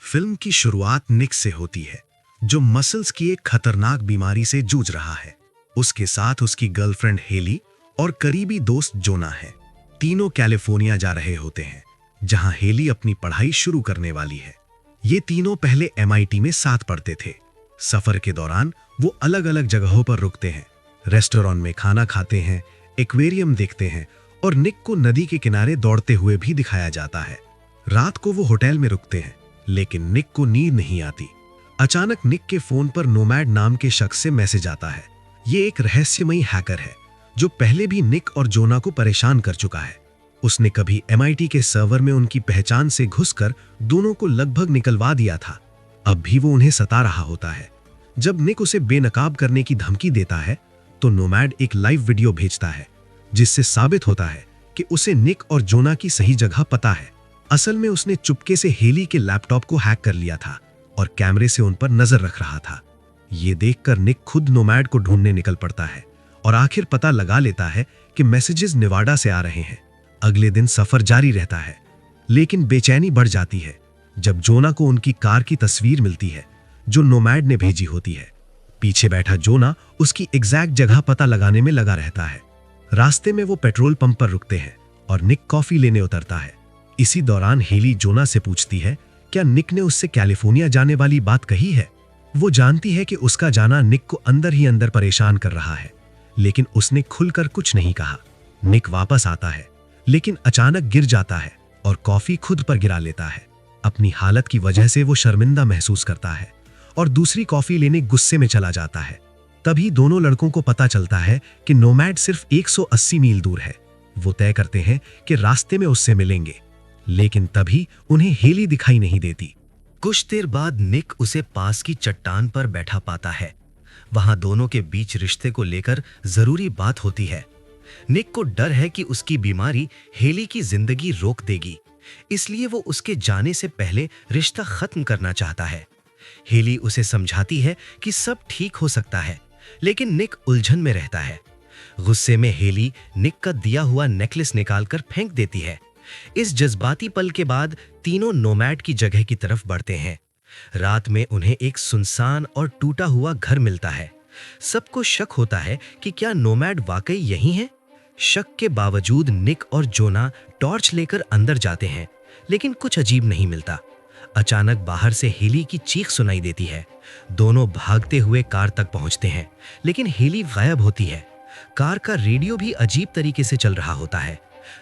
Film की शुरुआत निक से होती है, जो मसल्स की एक खतरनाक बीमारी से जूझ रहा है। उसके साथ उसकी गर्लफ्रेंड हेली और करीबी दोस्त जोना है। तीनों कैलिफोर्निया जा रहे होते हैं, जहां हेली अपनी पढ़ाई शुरू करने वाली है। ये तीनों पहले MIT में साथ पढ़ते थे। सफर के दौरान वो अलग अलग जगहों पर रुकते हैं, रेस्टोरेंट में खाना खाते हैं, एक्वेरियम देखते हैं और निक को नदी के किनारे दौड़ते हुए भी दिखाया जाता है। रात को वो होटल में रुकते हैं, लेकिन निक को नींद नहीं आती। अचानक निक के फोन पर नोमैड नाम के शख्स से मैसेज आता है। ये एक रहस्यमयी हैकर है, जो पहले भी निक और जोना को परेशान कर चुका है। उसने कभी MIT के सर्वर में उनकी पहचान से घुसकर दोनों को लगभग निकलवा दिया था। अब भी वो उन्हें सता रहा होता है। जब निक उसे बेनकाब करने की धमकी देता है, तो नोमैड एक लाइव वीडियो भेजता है, जिससे साबित होता है कि उसे निक और जोना की सही जगह पता है। असल में उसने चुपके से हेली के लैपटॉप को हैक कर लिया था और कैमरे से उन पर नजर रख रहा था। ये देखकर निक खुद नोमैड को ढूंढने निकल पड़ता है और आखिर पता लगा लेता है कि मैसेजेस नेवाडा से आ रहे हैं। अगले दिन सफर जारी रहता है, लेकिन बेचैनी बढ़ जाती है जब जोना को उनकी कार की तस्वीर मिलती है, जो नोमैड ने भेजी होती है। पीछे बैठा जोना उसकी एग्जैक्ट जगह पता लगाने में लगा रहता है। रास्ते में वो पेट्रोल पंप पर रुकते हैं और निक कॉफी लेने उतरता है। इसी दौरान हेली जोना से पूछती है, क्या निक ने उससे कैलिफोर्निया जाने वाली बात कही है। वो जानती है कि उसका जाना निक को अंदर ही अंदर परेशान कर रहा है, लेकिन उसने खुलकर कुछ नहीं कहा। निक वापस आता है, लेकिन अचानक गिर जाता है और कॉफी खुद पर गिरा लेता है। अपनी हालत की वजह से वो शर्मिंदा महसूस करता है और दूसरी कॉफी लेने गुस्से में चला जाता है। तभी दोनों लड़कों को पता चलता है कि नोमैड सिर्फ 180 मील दूर है। वो तय करते हैं कि रास्ते में उससे मिलेंगे, लेकिन तभी उन्हें हेली दिखाई नहीं देती। कुछ देर बाद निक उसे पास की चट्टान पर बैठा पाता है। वहां दोनों के बीच रिश्ते को लेकर जरूरी बात होती है। निक को डर है कि उसकी बीमारी हेली की जिंदगी रोक देगी, इसलिए वो उसके जाने से पहले रिश्ता खत्म करना चाहता है। हेली उसे समझाती है कि सब ठीक हो सकता है, लेकिन निक उलझन में रहता है। गुस्से में हेली निक का दिया हुआ नेकलेस निकालकर फेंक देती है। इस जज्बाती पल के बाद तीनों नोमैड की जगह की तरफ बढ़ते हैं। रात में उन्हें एक सुनसान और टूटा हुआ घर मिलता है। सबको शक होता है कि क्या नोमैड वाकई यही है। शक के बावजूद निक और जोना टॉर्च लेकर अंदर जाते हैं, लेकिन कुछ अजीब नहीं मिलता। अचानक बाहर से हेली की चीख सुनाई देती है। दोनों भागते हुए कार तक पहुंचते हैं, लेकिन हेली गायब होती है। कार का रेडियो भी अजीब तरीके से चल रहा होता है।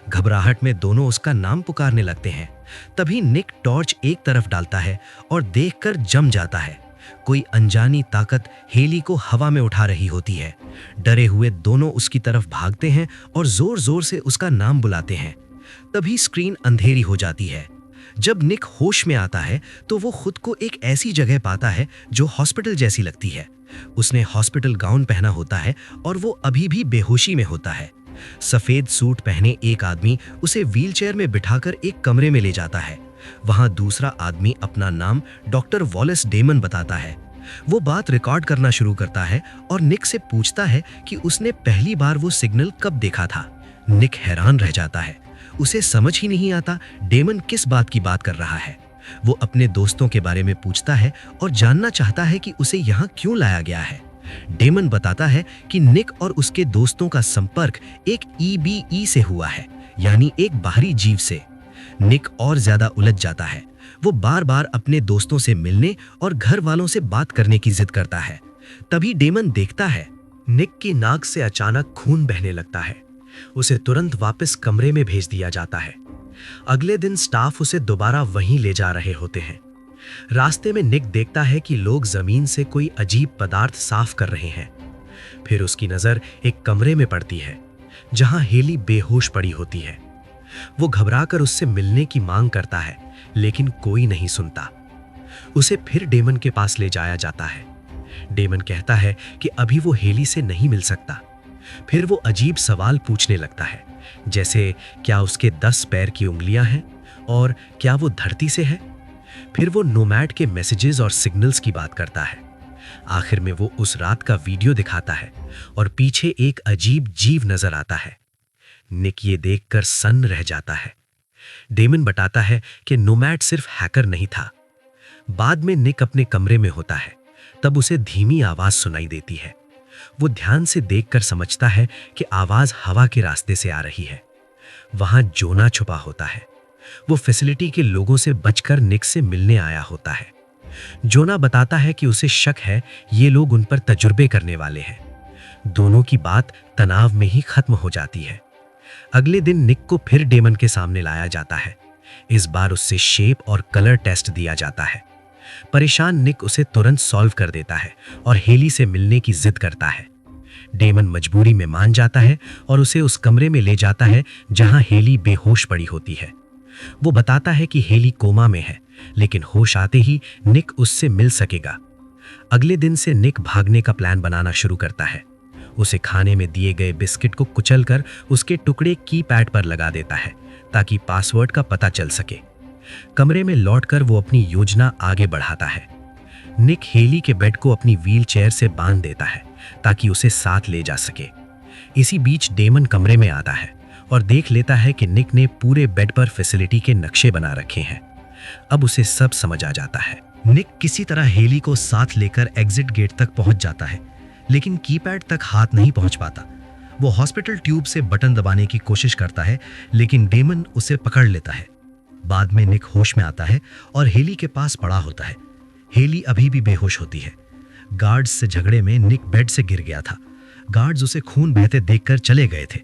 घबराहट में दोनों उसका नाम पुकारने लगते हैं। तभी निक टॉर्च एक तरफ डालता है और देखकर जम जाता है। कोई अनजानी ताकत हेली को हवा में उठा रही होती है। डरे हुए दोनों उसकी तरफ भागते हैं और जोर जोर से उसका नाम बुलाते हैं। तभी स्क्रीन अंधेरी हो जाती है। जब निक होश में आता है तो वो खुद को एक ऐसी जगह पाता है जो हॉस्पिटल जैसी लगती है। उसने हॉस्पिटल गाउन पहना होता है और वो अभी भी बेहोशी में होता है। सफेद सूट पहने एक आदमी उसे व्हीलचेयर में बिठाकर एक कमरे में ले जाता है। वहां दूसरा आदमी अपना नाम डॉक्टर वॉलेस डेमन बताता है। वो बात रिकॉर्ड करना शुरू करता है और निक से पूछता है कि उसने पहली बार वो सिग्नल कब देखा था। निक हैरान रह जाता है। उसे समझ ही नहीं आता डेमन किस बात की बात कर रहा है। वो अपने दोस्तों के बारे में पूछता है और जानना चाहता है कि उसे यहाँ क्यों लाया गया है। डेमन बताता है कि निक और उसके दोस्तों का संपर्क एक EBE से हुआ है, यानी एक बाहरी जीव से। निक और ज्यादा उलझ जाता है। वो बार बार अपने दोस्तों से मिलने और घर वालों से बात करने की जिद करता है। तभी डेमन देखता है निक की नाक से अचानक खून बहने लगता है। उसे तुरंत वापस कमरे में भेज दिया जाता है। अगले दिन स्टाफ उसे दोबारा वहीं ले जा रहे होते हैं। रास्ते में निक देखता है कि लोग जमीन से कोई अजीब पदार्थ साफ कर रहे हैं। फिर उसकी नजर एक कमरे में पड़ती है, जहां हेली बेहोश पड़ी होती है। वो घबराकर उससे मिलने की मांग करता है, लेकिन कोई नहीं सुनता। उसे फिर डेमन के पास ले जाया जाता है। डेमन कहता है कि अभी वो हेली से नहीं मिल सकता। फिर वो अजीब सवाल पूछने लगता है, जैसे क्या उसके 10 पैर की उंगलियां हैं और क्या वो धरती से है। फिर वो नोमैड के मैसेजेस और सिग्नल्स की बात करता है। आखिर में वो उस रात का वीडियो दिखाता है और पीछे एक अजीब जीव नजर आता है। निक ये देखकर सन्न रह जाता है। डेमन बताता है कि नोमैड सिर्फ हैकर नहीं था, बाद में निक अपने कमरे में होता है, तब उसे धीमी आवाज सुनाई देती है। वो ध्यान से देखकर समझता है कि आवाज हवा के रास्ते से आ रही है। वहां जोना छुपा होता है। वो फैसिलिटी के लोगों से बचकर निक से मिलने आया होता है। जोना बताता है कि उसे शक है ये लोग उन पर तजुर्बे करने वाले हैं। दोनों की बात तनाव में ही खत्म हो जाती है। अगले दिन निक को फिर डेमन के सामने लाया जाता है। इस बार उससे शेप और कलर टेस्ट दिया जाता है। परेशान निक उसे तुरंत सॉल्व कर देता है और हेली से मिलने की जिद करता है। डेमन मजबूरी में मान जाता है और उसे उस कमरे में ले जाता है जहां हेली बेहोश पड़ी होती है। वो बताता है कि हेली कोमा में है, लेकिन होश आते ही निक उससे मिल सकेगा। अगले दिन से निक भागने का प्लान बनाना शुरू करता है। उसे खाने में दिए गए बिस्किट को कुचलकर उसके टुकड़े कीपैड पर लगा देता है ताकि पासवर्ड का पता चल सके। कमरे में लौटकर वो अपनी योजना आगे बढ़ाता है। निक हेली के बेड को अपनी व्हील चेयर से बांध देता है ताकि उसे साथ ले जा सके। इसी बीच डेमन कमरे में आता है और देख लेता है कि निक ने पूरे बेड पर फैसिलिटी के नक्शे बना रखे हैं। अब उसे सब समझ आ जाता है। निक किसी तरह हेली को साथ लेकर एग्जिट गेट तक पहुंच जाता है, लेकिन कीपैड तक हाथ नहीं पहुंच पाता। वो हॉस्पिटल ट्यूब से बटन दबाने की कोशिश करता है, लेकिन डेमन उसे पकड़ लेता है। बाद में निक होश में आता है और हेली के पास पड़ा होता है। हेली अभी भी बेहोश होती है। गार्ड्स से झगड़े में निक बेड से गिर गया था। गार्ड्स उसे खून बहते देखकर चले गए थे,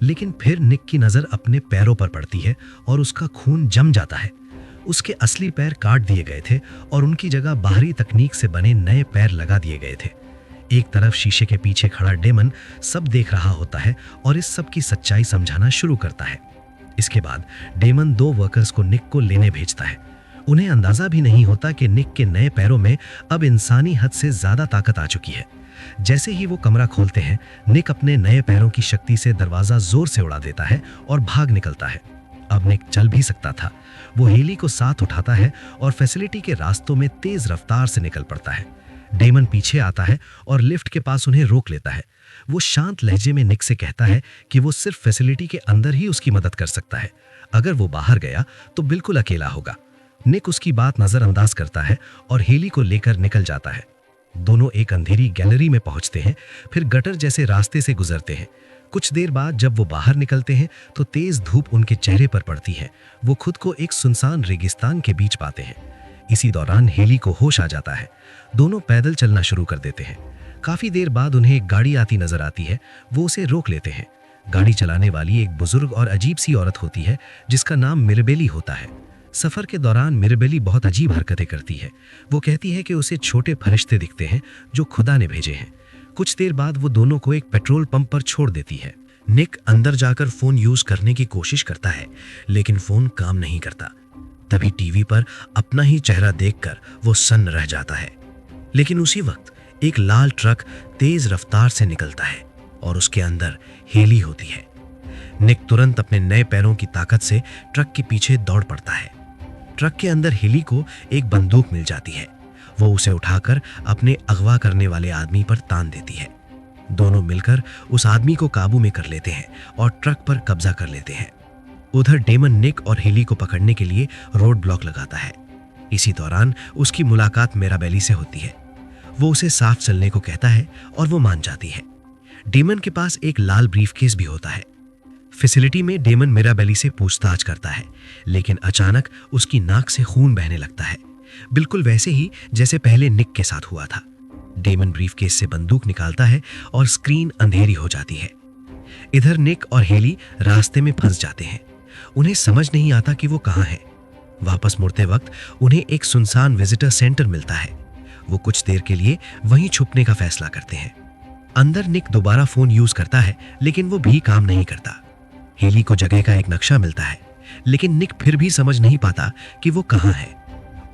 लेकिन फिर निक की नजर अपने पैरों पर पड़ती है और उसका खून जम जाता है। उसके असली पैर काट दिए गए थे और उनकी जगह बाहरी तकनीक से बने नए पैर लगा दिए गए थे। एक तरफ शीशे के पीछे खड़ा डेमन सब देख रहा होता है और इस सब की सच्चाई समझाना शुरू करता है। इसके बाद डेमन 2 वर्कर्स को निक को लेने भेजता है। उन्हें अंदाजा भी नहीं होता कि निक के नए पैरों में अब इंसानी हद से ज्यादा ताकत आ चुकी है। जैसे ही वो कमरा खोलते हैं, निक अपने नए पैरों की शक्ति से दरवाजा जोर से उड़ा देता है और भाग निकलता है। अब निक चल भी सकता था। वो हेली को साथ उठाता है और फैसिलिटी के रास्तों में तेज रफ्तार से निकल पड़ता है। डेमन पीछे आता है और लिफ्ट के पास उन्हें रोक लेता है। वो शांत लहजे में निक से कहता है कि वो सिर्फ फैसिलिटी के अंदर ही उसकी मदद कर सकता है। अगर वो बाहर गया तो बिल्कुल अकेला होगा। निक उसकी बात नजरअंदाज करता है और हेली को लेकर निकल जाता है। दोनों एक अंधेरी गैलरी में पहुंचते हैं, फिर गटर जैसे रास्ते से गुजरते हैं। कुछ देर बाद जब वो बाहर निकलते हैं तो तेज धूप उनके चेहरे पर पड़ती है। वो खुद को एक सुनसान रेगिस्तान के बीच पाते हैं। इसी दौरान हेली को होश आ जाता है। दोनों पैदल चलना शुरू कर देते हैं। काफी देर बाद उन्हें एक गाड़ी आती नजर आती है। वो उसे रोक लेते हैं। गाड़ी चलाने वाली एक बुजुर्ग और अजीब सी औरत होती है जिसका नाम मिरेबेली होता है। सफर के दौरान मिरेबेली बहुत अजीब हरकतें करती है। वो कहती है कि उसे छोटे फरिश्ते दिखते हैं जो खुदा ने भेजे हैं। कुछ देर बाद वो दोनों को एक पेट्रोल पंप पर छोड़ देती है। निक अंदर जाकर फोन यूज करने की कोशिश करता है, लेकिन फोन काम नहीं करता। तभी टीवी पर अपना ही चेहरा देखकर वो सन्न रह जाता है। लेकिन उसी वक्त एक लाल ट्रक तेज रफ्तार से निकलता है और उसके अंदर हेली होती है। निक तुरंत अपने नए पैरों की ताकत से ट्रक के पीछे दौड़ पड़ता है। ट्रक के अंदर हेली को एक बंदूक मिल जाती है। वो उसे उठाकर अपने अगवा करने वाले आदमी पर तान देती है। दोनों मिलकर उस आदमी को काबू में कर लेते हैं और ट्रक पर कब्जा कर लेते हैं। उधर डेमन निक और हेली को पकड़ने के लिए रोड ब्लॉक लगाता है। इसी दौरान उसकी मुलाकात मिराबेली से होती है। वो उसे साफ चलने को कहता है और वो मान जाती है। डेमन के पास एक लाल ब्रीफकेस भी होता है। फैसिलिटी में डेमन मिराबेली से पूछताछ करता है, लेकिन अचानक उसकी नाक से खून बहने लगता है, बिल्कुल वैसे ही जैसे पहले निक के साथ हुआ था। डेमन ब्रीफकेस से बंदूक निकालता है और स्क्रीन अंधेरी हो जाती है। इधर निक और हेली रास्ते में फंस जाते हैं। उन्हें समझ नहीं आता कि वो कहाँ हैं। वापस मुड़ते वक्त उन्हें एक सुनसान विजिटर सेंटर मिलता है। वो कुछ देर के लिए वहीं छुपने का फैसला करते हैं। अंदर निक दोबारा फोन यूज करता है, लेकिन वो भी काम नहीं करता। हेली को जगह का एक नक्शा मिलता है, लेकिन निक फिर भी समझ नहीं पाता कि वो कहाँ है।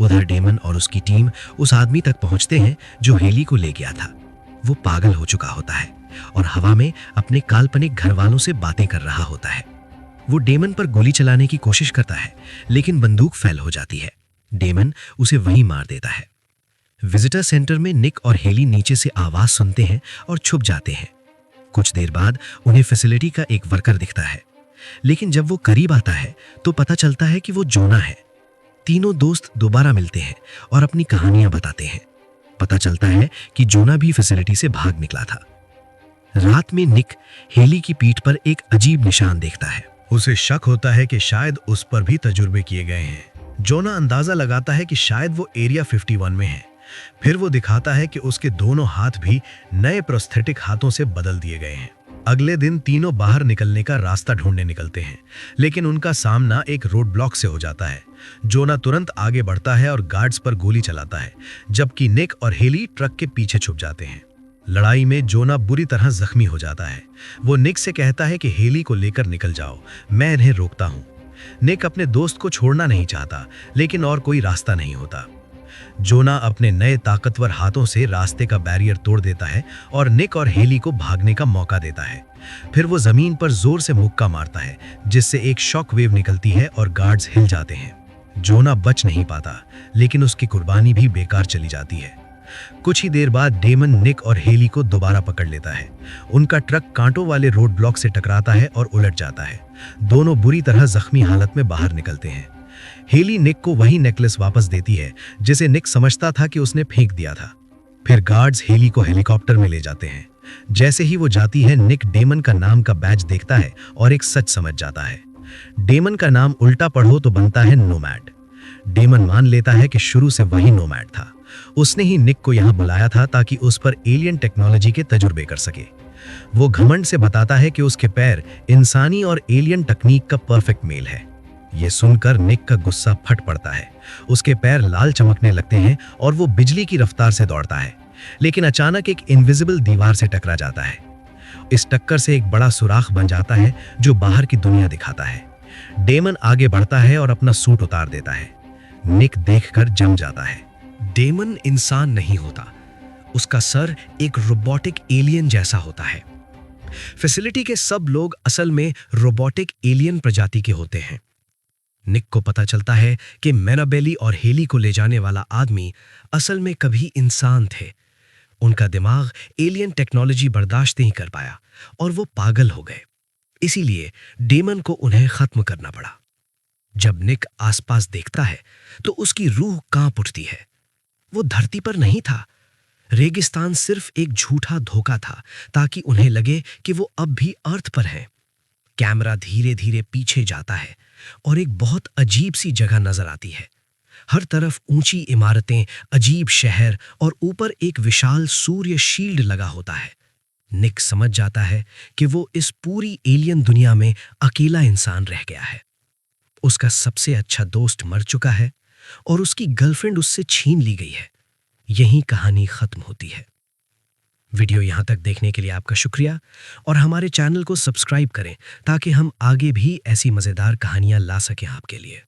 उधर डेमन और उसकी टीम उस आदमी तक पहुंचते हैं जो हेली को ले गया था। वो पागल हो चुका होता है और हवा में अपने काल्पनिक घर वालों से बातें कर रहा होता है। वो डेमन पर गोली चलाने की कोशिश करता है, लेकिन बंदूक फेल हो जाती है। डेमन उसे वहीं मार देता है। विजिटर सेंटर में निक और हेली नीचे से आवाज सुनते हैं और छुप जाते हैं। कुछ देर बाद उन्हें फैसिलिटी का एक वर्कर दिखता है, लेकिन जब वो करीब आता है तो पता चलता है कि वो जोना है। तीनों दोस्त दोबारा मिलते हैं और अपनी कहानियां बताते हैं। पता चलता है कि जोना भी फैसिलिटी से भाग निकला था। रात में निक हेली की पीठ पर एक अजीब निशान देखता है। उसे शक होता है कि शायद उस पर भी तजुर्बे किए गए हैं। जोना अंदाजा लगाता है कि शायद वो एरिया 51 में है। फिर वो दिखाता है कि उसके दोनों हाथ भी नए प्रोस्थेटिक हाथों से बदल दिए गए हैं। अगले दिन तीनों बाहर निकलने का रास्ता ढूंढने निकलते हैं, लेकिन उनका सामना एक रोड ब्लॉक से हो जाता है। जोना तुरंत आगे बढ़ता है और गार्ड्स पर गोली चलाता है, जबकि निक और हेली ट्रक के पीछे छुप जाते हैं। लड़ाई में जोना बुरी तरह जख्मी हो जाता है। वो निक से कहता है कि हेली को लेकर निकल जाओ, मैं इन्हें रोकता हूँ। निक अपने दोस्त को छोड़ना नहीं चाहता, लेकिन और कोई रास्ता नहीं होता। जोना अपने नए ताकतवर हाथों से रास्ते का बैरियर तोड़ देता है और निक और हेली को भागने का मौका देता है। फिर वो जमीन पर जोर से मुक्का मारता है, जिससे एक शॉक वेव निकलती है और गार्ड्स हिल जाते हैं। जोना बच नहीं पाता, लेकिन उसकी कुर्बानी भी बेकार चली जाती है। कुछ ही देर बाद डेमन निक और हेली को दोबारा पकड़ लेता है। उनका ट्रक कांटों वाले रोड ब्लॉक से टकराता है और उलट जाता है। दोनों बुरी तरह जख्मी हालत में बाहर निकलते हैं। हेली निक को वही नेकलेस वापस देती है जिसे निक समझता था कि उसने फेंक दिया था। फिर गार्ड्स हेली को हेलीकॉप्टर में ले जाते हैं। जैसे ही वो जाती है, निक डेमन का नाम का बैज देखता है और एक सच समझ जाता है। डेमन का नाम उल्टा पढ़ो तो बनता है नोमैड। डेमन मान लेता है कि शुरू से वही नोमैड था। उसने ही निक को यहाँ बुलाया था ताकि उस पर एलियन टेक्नोलॉजी के तजुर्बे कर सके। वो घमंड से बताता है कि उसके पैर इंसानी और एलियन तकनीक का परफेक्ट मेल है। ये सुनकर निक का गुस्सा फट पड़ता है। उसके पैर लाल चमकने लगते हैं और वो बिजली की रफ्तार से दौड़ता है, लेकिन अचानक एक इनविजिबल दीवार से टकरा जाता है। इस टक्कर से एक बड़ा सुराख बन जाता है जो बाहर की दुनिया दिखाता है। डेमन आगे बढ़ता है और अपना सूट उतार देता है। निक देखकर जम जाता है। डेमन इंसान नहीं होता, उसका सर एक रोबोटिक एलियन जैसा होता है। फैसिलिटी के सब लोग असल में रोबोटिक एलियन प्रजाति के होते हैं। निक को पता चलता है कि मेनाबेली और हेली को ले जाने वाला आदमी असल में कभी इंसान थे। उनका दिमाग एलियन टेक्नोलॉजी बर्दाश्त नहीं कर पाया और वो पागल हो गए। इसीलिए डेमन को उन्हें खत्म करना पड़ा। जब निक आसपास देखता है तो उसकी रूह कांप उठती है। वो धरती पर नहीं था। रेगिस्तान सिर्फ एक झूठा धोखा था ताकि उन्हें लगे कि वो अब भी अर्थ पर हैं। कैमरा धीरे धीरे पीछे जाता है और एक बहुत अजीब सी जगह नजर आती है। हर तरफ ऊंची इमारतें, अजीब शहर और ऊपर एक विशाल सूर्य शील्ड लगा होता है। निक समझ जाता है कि वो इस पूरी एलियन दुनिया में अकेला इंसान रह गया है। उसका सबसे अच्छा दोस्त मर चुका है और उसकी गर्लफ्रेंड उससे छीन ली गई है। यहीं कहानी खत्म होती है। वीडियो यहां तक देखने के लिए आपका शुक्रिया और हमारे चैनल को सब्सक्राइब करें ताकि हम आगे भी ऐसी मजेदार कहानियां ला सकें आपके लिए।